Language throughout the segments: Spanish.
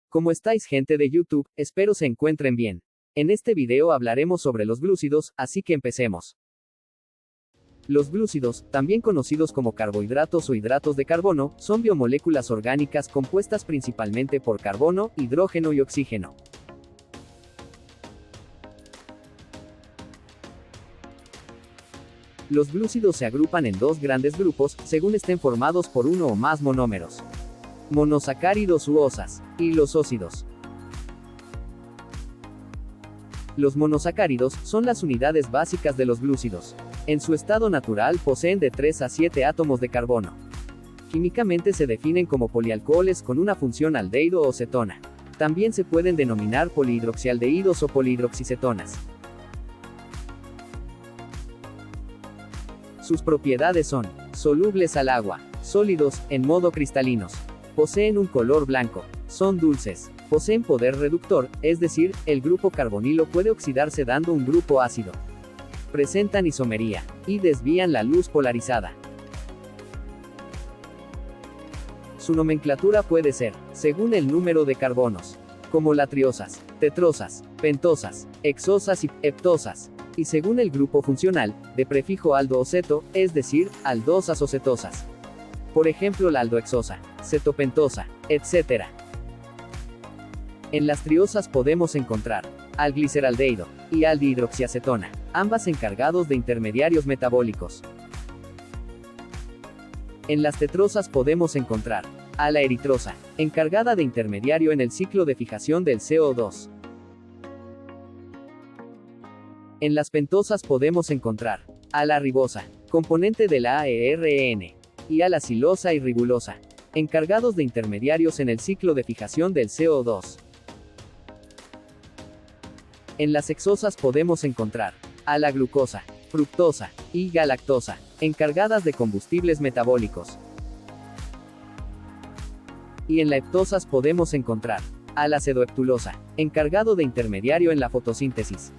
¿Cómo estáis, gente de YouTube? Espero se encuentren bien. En este video hablaremos sobre los glúcidos, así que empecemos. Los glúcidos, también conocidos como carbohidratos o hidratos de carbono, son biomoléculas orgánicas compuestas principalmente por carbono, hidrógeno y oxígeno. Los glúcidos se agrupan en dos grandes grupos, según estén formados por uno o más monómeros. Monosacáridos u osas, y los óxidos. Los monosacáridos son las unidades básicas de los glúcidos. En su estado natural poseen de 3 a 7 átomos de carbono. Químicamente se definen como polialcoholes con una función aldehído o cetona. También se pueden denominar polihidroxialdehídos o polihidroxicetonas. Sus propiedades son solubles al agua, sólidos, en modo cristalinos, poseen un color blanco, son dulces, poseen poder reductor, es decir, el grupo carbonilo puede oxidarse dando un grupo ácido. Presentan isomería, y desvían la luz polarizada. Su nomenclatura puede ser, según el número de carbonos, como latriosas, tetrosas, pentosas, hexosas y heptosas, y según el grupo funcional, de prefijo aldo o ceto, es decir, aldosas o cetosas. Por ejemplo la aldohexosa, cetopentosa, etc. En las triosas podemos encontrar algliceraldehído y aldihidroxiacetona, ambas encargados de intermediarios metabólicos. En las tetrosas podemos encontrar ala-eritrosa, encargada de intermediario en el ciclo de fijación del CO2. En las pentosas podemos encontrar ala-ribosa, componente de la AERN, y ala-silosa y ribulosa, encargados de intermediarios en el ciclo de fijación del CO2. En las hexosas podemos encontrar ala-glucosa, fructosa y galactosa, encargadas de combustibles metabólicos. Y en las heptosas podemos encontrar ala-cedoheptulosa, encargado de intermediario en la fotosíntesis.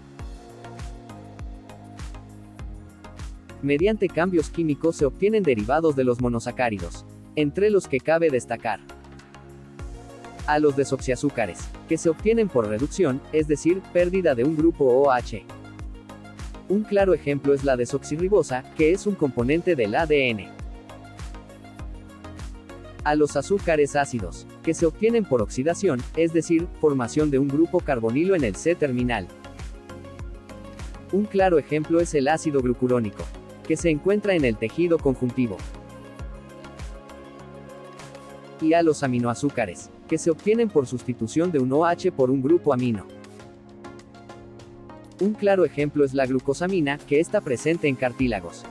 Mediante cambios químicos se obtienen derivados de los monosacáridos, entre los que cabe destacar a los desoxiazúcares, que se obtienen por reducción, es decir, pérdida de un grupo OH. Un claro ejemplo es la desoxirribosa, que es un componente del ADN. A los azúcares ácidos, que se obtienen por oxidación, es decir, formación de un grupo carbonilo en el C-terminal. Un claro ejemplo es el ácido glucurónico, que se encuentra en el tejido conjuntivo. Y a los aminoazúcares, que se obtienen por sustitución de un OH por un grupo amino. Un claro ejemplo es la glucosamina, que está presente en cartílagos.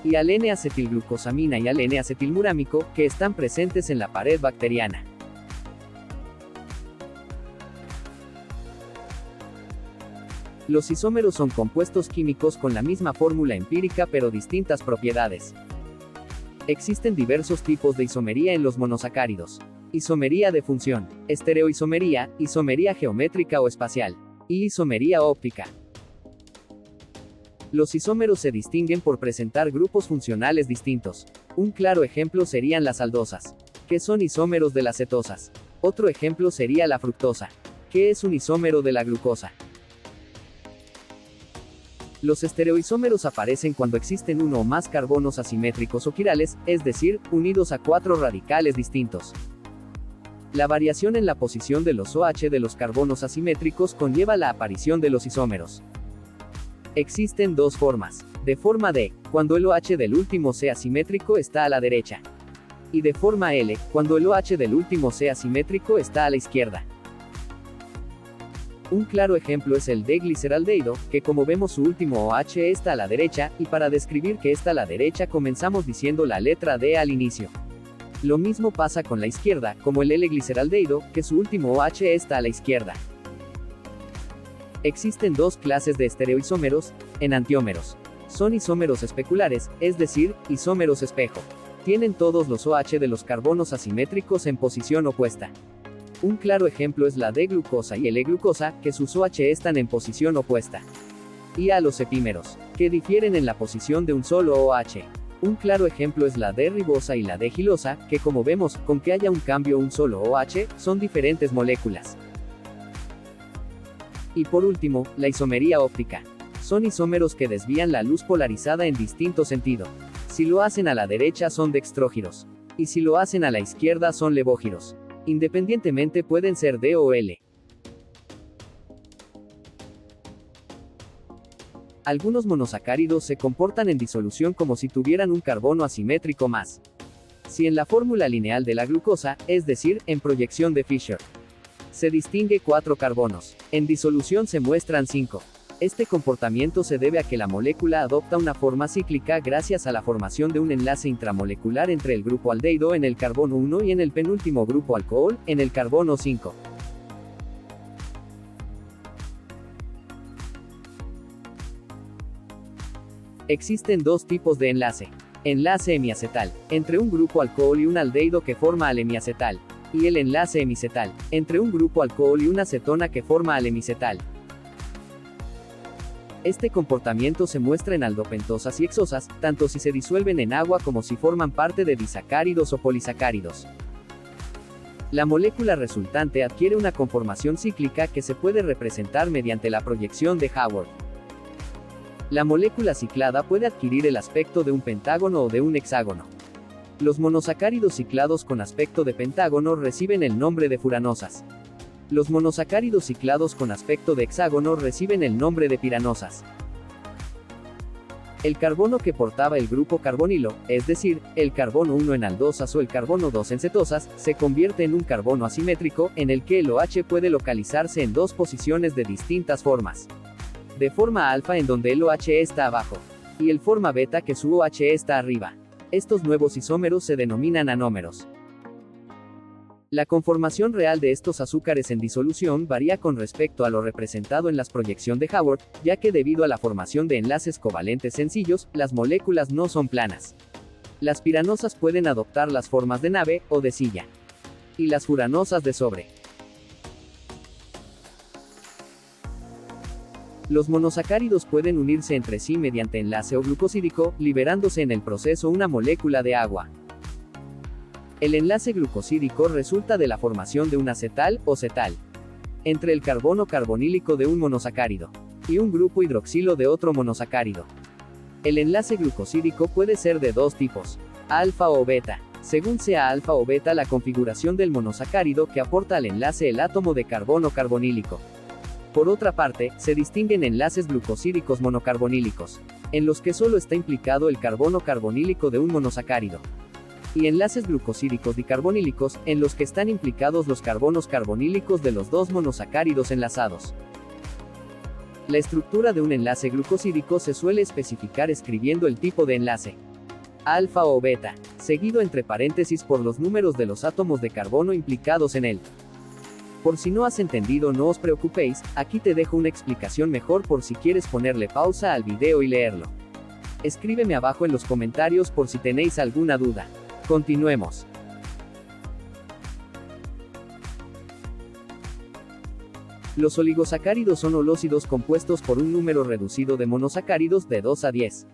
Y al N-acetilglucosamina y al N-acetilmurámico, que están presentes en la pared bacteriana. Los isómeros son compuestos químicos con la misma fórmula empírica pero distintas propiedades. Existen diversos tipos de isomería en los monosacáridos. Isomería de función, estereoisomería, isomería geométrica o espacial, y isomería óptica. Los isómeros se distinguen por presentar grupos funcionales distintos. Un claro ejemplo serían las aldosas, que son isómeros de las cetosas. Otro ejemplo sería la fructosa, que es un isómero de la glucosa. Los estereoisómeros aparecen cuando existen uno o más carbonos asimétricos o quirales, es decir, unidos a 4 radicales distintos. La variación en la posición de los OH de los carbonos asimétricos conlleva la aparición de los isómeros. Existen dos formas. De forma D, cuando el OH del último C asimétrico está a la derecha. Y de forma L, cuando el OH del último C asimétrico está a la izquierda. Un claro ejemplo es el D-gliceraldehído, que como vemos su último OH está a la derecha, y para describir que está a la derecha comenzamos diciendo la letra D al inicio. Lo mismo pasa con la izquierda, como el L-gliceraldehído, que su último OH está a la izquierda. Existen dos clases de estereoisómeros, enantiómeros. Son isómeros especulares, es decir, isómeros espejo. Tienen todos los OH de los carbonos asimétricos en posición opuesta. Un claro ejemplo es la D-glucosa y L-glucosa, que sus OH están en posición opuesta. Y a los epímeros, que difieren en la posición de un solo OH. Un claro ejemplo es la D-ribosa y la D-gilosa, que como vemos, con que haya un cambio un solo OH, son diferentes moléculas. Y por último, la isomería óptica. Son isómeros que desvían la luz polarizada en distinto sentido. Si lo hacen a la derecha son dextrógiros. Y si lo hacen a la izquierda son levógiros. Independientemente pueden ser D o L. Algunos monosacáridos se comportan en disolución como si tuvieran un carbono asimétrico más. Si en la fórmula lineal de la glucosa, es decir, en proyección de Fischer, se distingue 4 carbonos, en disolución se muestran 5. Este comportamiento se debe a que la molécula adopta una forma cíclica gracias a la formación de un enlace intramolecular entre el grupo aldehído en el carbono 1 y en el penúltimo grupo alcohol, en el carbono 5. Existen dos tipos de enlace. Enlace hemiacetal, entre un grupo alcohol y un aldehído que forma al hemiacetal. Y el enlace hemicetal, entre un grupo alcohol y una acetona que forma al hemicetal. Este comportamiento se muestra en aldopentosas y hexosas, tanto si se disuelven en agua como si forman parte de disacáridos o polisacáridos. La molécula resultante adquiere una conformación cíclica que se puede representar mediante la proyección de Haworth. La molécula ciclada puede adquirir el aspecto de un pentágono o de un hexágono. Los monosacáridos ciclados con aspecto de pentágono reciben el nombre de furanosas. Los monosacáridos ciclados con aspecto de hexágono reciben el nombre de piranosas. El carbono que portaba el grupo carbonilo, es decir, el carbono 1 en aldosas o el carbono 2 en cetosas, se convierte en un carbono asimétrico, en el que el OH puede localizarse en dos posiciones de distintas formas. De forma alfa en donde el OH está abajo, y el forma beta que su OH está arriba. Estos nuevos isómeros se denominan anómeros. La conformación real de estos azúcares en disolución varía con respecto a lo representado en la proyección de Haworth, ya que debido a la formación de enlaces covalentes sencillos, las moléculas no son planas. Las piranosas pueden adoptar las formas de nave, o de silla. Y las furanosas de sobre. Los monosacáridos pueden unirse entre sí mediante enlace o glucosídico, liberándose en el proceso una molécula de agua. El enlace glucosídico resulta de la formación de un acetal, o cetal, entre el carbono carbonílico de un monosacárido, y un grupo hidroxilo de otro monosacárido. El enlace glucosídico puede ser de dos tipos, alfa o beta, según sea alfa o beta la configuración del monosacárido que aporta al enlace el átomo de carbono carbonílico. Por otra parte, se distinguen enlaces glucosídicos monocarbonílicos, en los que solo está implicado el carbono carbonílico de un monosacárido, y enlaces glucosídicos dicarbonílicos, en los que están implicados los carbonos carbonílicos de los dos monosacáridos enlazados. La estructura de un enlace glucosídico se suele especificar escribiendo el tipo de enlace, alfa o beta, seguido entre paréntesis por los números de los átomos de carbono implicados en él. Por si no has entendido, no os preocupéis, aquí te dejo una explicación mejor por si quieres ponerle pausa al video y leerlo. Escríbeme abajo en los comentarios por si tenéis alguna duda. Continuemos. Los oligosacáridos son holócidos compuestos por un número reducido de monosacáridos de 2 a 10.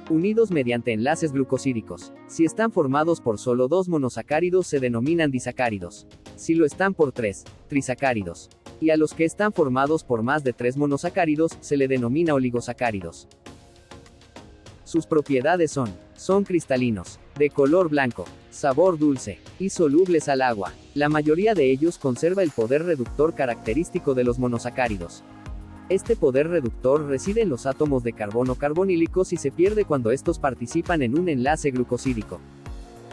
Unidos mediante enlaces glucosídicos. Si están formados por solo 2 monosacáridos se denominan disacáridos. Si lo están por 3, trisacáridos. Y a los que están formados por más de 3 monosacáridos, se le denomina oligosacáridos. Sus propiedades son cristalinos, de color blanco, sabor dulce, y solubles al agua. La mayoría de ellos conserva el poder reductor característico de los monosacáridos. Este poder reductor reside en los átomos de carbono carbonílicos y se pierde cuando estos participan en un enlace glucosídico.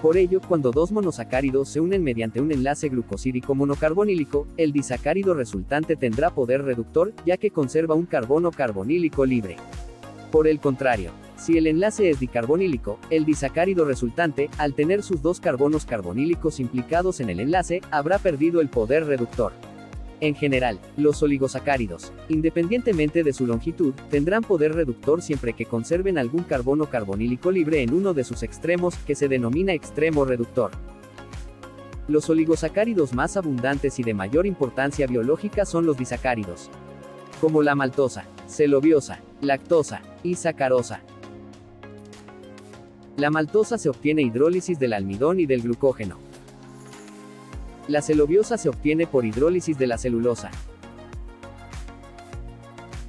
Por ello, cuando dos monosacáridos se unen mediante un enlace glucosídico monocarbonílico, el disacárido resultante tendrá poder reductor, ya que conserva un carbono carbonílico libre. Por el contrario, si el enlace es dicarbonílico, el disacárido resultante, al tener sus dos carbonos carbonílicos implicados en el enlace, habrá perdido el poder reductor. En general, los oligosacáridos, independientemente de su longitud, tendrán poder reductor siempre que conserven algún carbono carbonílico libre en uno de sus extremos, que se denomina extremo reductor. Los oligosacáridos más abundantes y de mayor importancia biológica son los disacáridos, como la maltosa, celobiosa, lactosa y sacarosa. La maltosa se obtiene hidrólisis del almidón y del glucógeno. La celobiosa se obtiene por hidrólisis de la celulosa.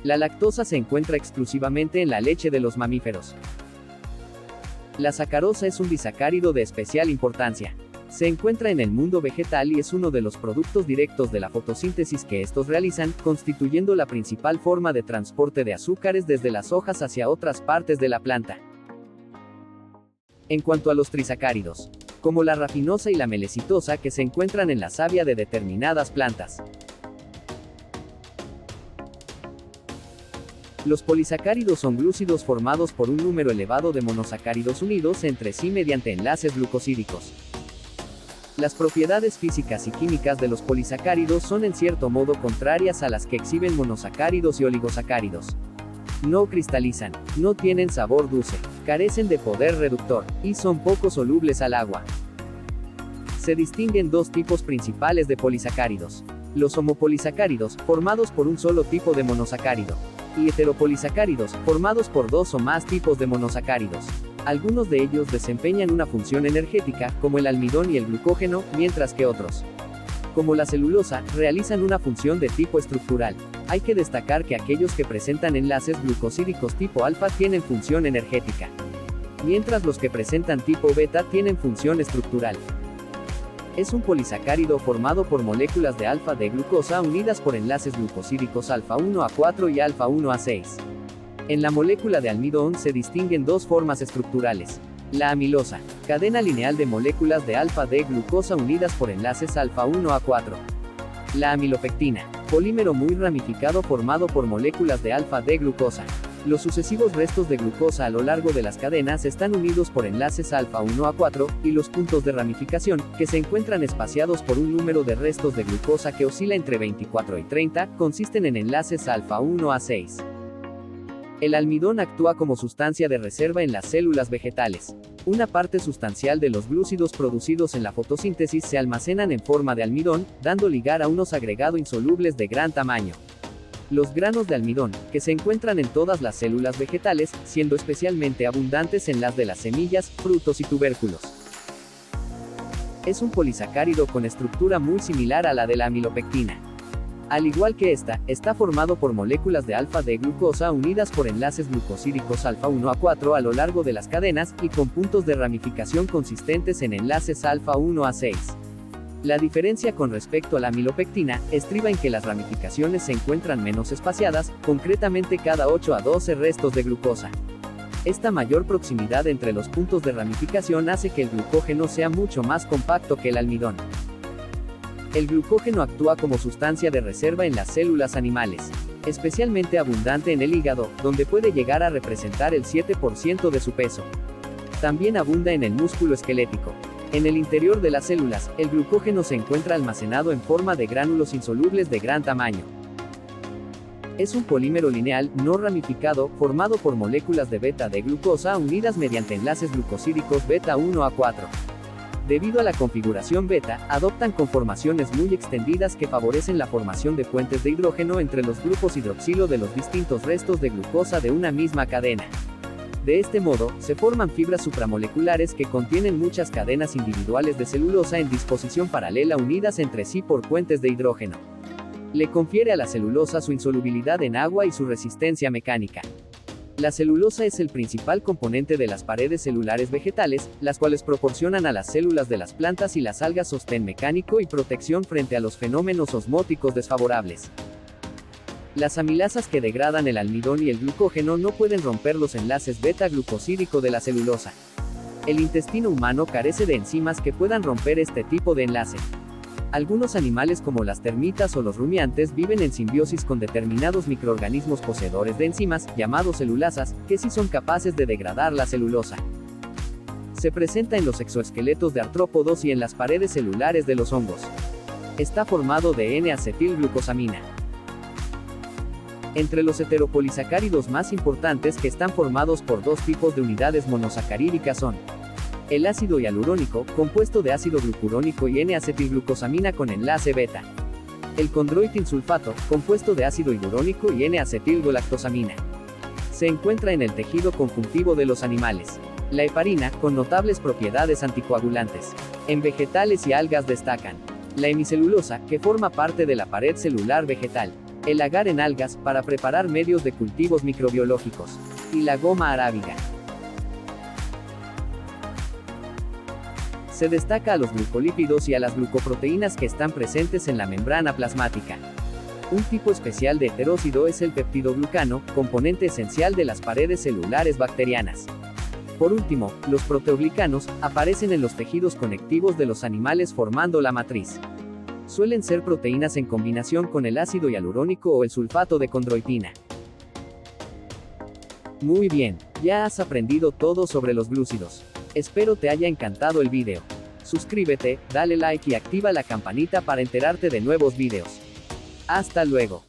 La lactosa se encuentra exclusivamente en la leche de los mamíferos. La sacarosa es un disacárido de especial importancia. Se encuentra en el mundo vegetal y es uno de los productos directos de la fotosíntesis que estos realizan, constituyendo la principal forma de transporte de azúcares desde las hojas hacia otras partes de la planta. En cuanto a los trisacáridos, como la rafinosa y la melecitosa que se encuentran en la savia de determinadas plantas. Los polisacáridos son glúcidos formados por un número elevado de monosacáridos unidos entre sí mediante enlaces glucosídicos. Las propiedades físicas y químicas de los polisacáridos son en cierto modo contrarias a las que exhiben monosacáridos y oligosacáridos. No cristalizan, no tienen sabor dulce, carecen de poder reductor, y son poco solubles al agua. Se distinguen dos tipos principales de polisacáridos: los homopolisacáridos, formados por un solo tipo de monosacárido, y heteropolisacáridos, formados por dos o más tipos de monosacáridos. Algunos de ellos desempeñan una función energética, como el almidón y el glucógeno, mientras que otros, como la celulosa, realizan una función de tipo estructural. Hay que destacar que aquellos que presentan enlaces glucosídicos tipo alfa tienen función energética, mientras los que presentan tipo beta tienen función estructural. Es un polisacárido formado por moléculas de alfa de glucosa unidas por enlaces glucosídicos alfa 1A4 y alfa 1A6. En la molécula de almidón se distinguen dos formas estructurales: la amilosa, cadena lineal de moléculas de alfa de glucosa unidas por enlaces alfa 1A4. La amilopectina, polímero muy ramificado formado por moléculas de alfa de glucosa. Los sucesivos restos de glucosa a lo largo de las cadenas están unidos por enlaces alfa 1A4, y los puntos de ramificación, que se encuentran espaciados por un número de restos de glucosa que oscila entre 24 y 30, consisten en enlaces alfa 1A6. El almidón actúa como sustancia de reserva en las células vegetales. Una parte sustancial de los glúcidos producidos en la fotosíntesis se almacenan en forma de almidón, dando lugar a unos agregados insolubles de gran tamaño. Los granos de almidón, que se encuentran en todas las células vegetales, siendo especialmente abundantes en las de las semillas, frutos y tubérculos. Es un polisacárido con estructura muy similar a la de la amilopectina. Al igual que esta, está formado por moléculas de alfa de glucosa unidas por enlaces glucosídicos alfa 1A4 a lo largo de las cadenas, y con puntos de ramificación consistentes en enlaces alfa 1A6. La diferencia con respecto a la amilopectina estriba en que las ramificaciones se encuentran menos espaciadas, concretamente cada 8 a 12 restos de glucosa. Esta mayor proximidad entre los puntos de ramificación hace que el glucógeno sea mucho más compacto que el almidón. El glucógeno actúa como sustancia de reserva en las células animales, especialmente abundante en el hígado, donde puede llegar a representar el 7% de su peso. También abunda en el músculo esquelético. En el interior de las células, el glucógeno se encuentra almacenado en forma de gránulos insolubles de gran tamaño. Es un polímero lineal, no ramificado, formado por moléculas de beta de glucosa unidas mediante enlaces glucosídicos beta 1A4. Debido a la configuración beta, adoptan conformaciones muy extendidas que favorecen la formación de puentes de hidrógeno entre los grupos hidroxilo de los distintos restos de glucosa de una misma cadena. De este modo, se forman fibras supramoleculares que contienen muchas cadenas individuales de celulosa en disposición paralela unidas entre sí por puentes de hidrógeno. Le confiere a la celulosa su insolubilidad en agua y su resistencia mecánica. La celulosa es el principal componente de las paredes celulares vegetales, las cuales proporcionan a las células de las plantas y las algas sostén mecánico y protección frente a los fenómenos osmóticos desfavorables. Las amilasas que degradan el almidón y el glucógeno no pueden romper los enlaces beta-glucosídico de la celulosa. El intestino humano carece de enzimas que puedan romper este tipo de enlace. Algunos animales como las termitas o los rumiantes viven en simbiosis con determinados microorganismos poseedores de enzimas, llamados celulasas, que sí son capaces de degradar la celulosa. Se presenta en los exoesqueletos de artrópodos y en las paredes celulares de los hongos. Está formado de N-acetilglucosamina. Entre los heteropolisacáridos más importantes que están formados por dos tipos de unidades monosacarídicas son el ácido hialurónico, compuesto de ácido glucurónico y N-acetilglucosamina con enlace beta. El condroitinsulfato, compuesto de ácido hialurónico y N-acetilgalactosamina. Se encuentra en el tejido conjuntivo de los animales. La heparina, con notables propiedades anticoagulantes. En vegetales y algas destacan la hemicelulosa, que forma parte de la pared celular vegetal. El agar en algas, para preparar medios de cultivos microbiológicos. Y la goma arábiga. Se destaca a los glucolípidos y a las glucoproteínas que están presentes en la membrana plasmática. Un tipo especial de heterócido es el peptidoglucano, componente esencial de las paredes celulares bacterianas. Por último, los proteoglicanos aparecen en los tejidos conectivos de los animales formando la matriz. Suelen ser proteínas en combinación con el ácido hialurónico o el sulfato de condroitina. Muy bien, ya has aprendido todo sobre los glúcidos. Espero te haya encantado el video. Suscríbete, dale like y activa la campanita para enterarte de nuevos videos. Hasta luego.